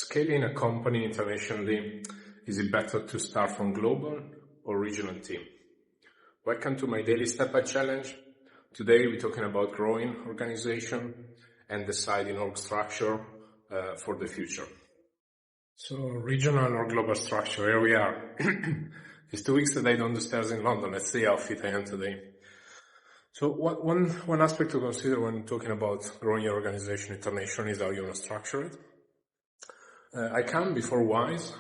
Scaling a company internationally, is it better to start from global or regional team? Welcome to my daily step-by challenge. Today we're talking about growing organization and deciding org structure for the future. So regional or global structure, here we are. It's 2 weeks that I don't do stairs in London. Let's see how fit I am today. So one aspect to consider when talking about growing your organization internationally is how you want to structure it. I come before Wise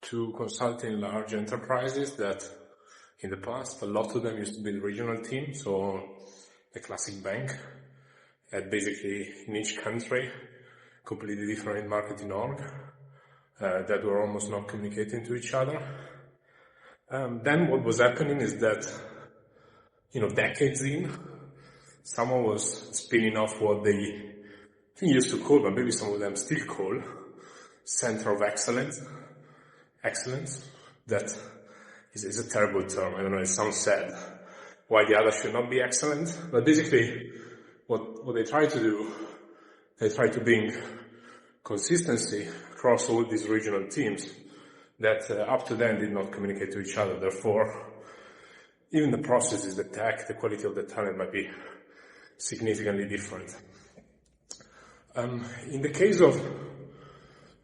to consulting large enterprises that in the past, a lot of them used to build regional teams, so a classic bank had basically in each country completely different marketing org that were almost not communicating to each other. Then what was happening is that, decades in, someone was spinning off what they used to call, but maybe some of them still call, Center of Excellence, that is a terrible term. I don't know, it sounds sad. Why the others should not be excellent? But basically, what they try to do, they try to bring consistency across all these regional teams that up to then did not communicate to each other. Therefore, even the processes, the tech, the quality of the talent might be significantly different. In the case of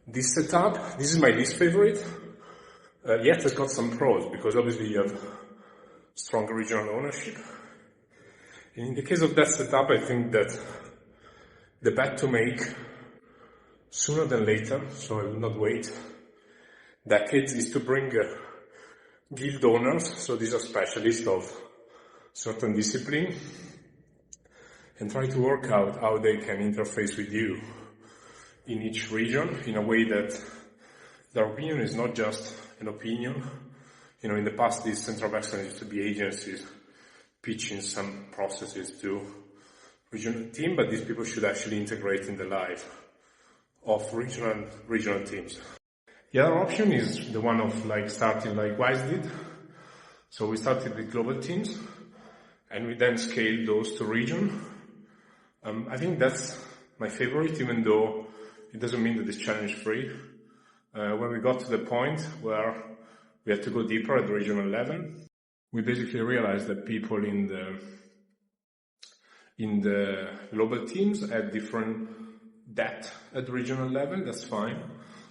this setup, this is my least favorite, yet it's got some pros, because obviously you have strong regional ownership. And in the case of that setup, I think that the bet to make sooner than later, so I will not wait decades, is to bring guild owners, so these are specialists of certain discipline, and try to work out how they can interface with you in each region in a way that their opinion is not just an opinion. In the past, these center of excellence used to be agencies pitching some processes to regional team, but these people should actually integrate in the life of regional teams. The other option is the one of starting like Wise did. So we started with global teams, and we then scaled those to region. I think that's my favorite, even though it doesn't mean that it's challenge-free. When we got to the point where we had to go deeper at the regional level, we basically realized that people in the global teams had different depth at the regional level. That's fine.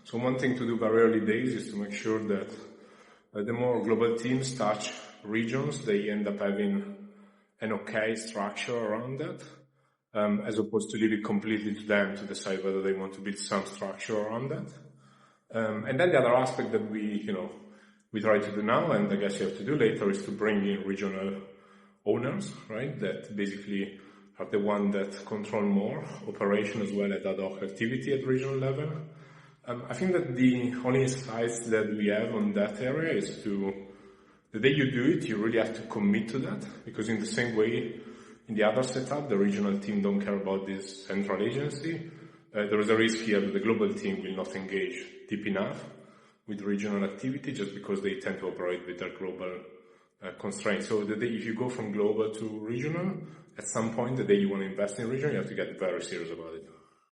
So one thing to do very early days is to make sure that the more global teams touch regions, they end up having an okay structure around that, as opposed to leave it completely to them to decide whether they want to build some structure around that. And then the other aspect that we try to do now, and I guess you have to do later, is to bring in regional owners, right? That basically are the one that control more operation as well as ad hoc activity at regional level. I think that the only insights that we have on that area is the day you do it, you really have to commit to that, because in the same way, in the other setup, the regional team don't care about this central agency. There is a risk here that the global team will not engage deep enough with regional activity just because they tend to operate with their global constraints. So the day if you go from global to regional, at some point, the day you want to invest in regional, you have to get very serious about it.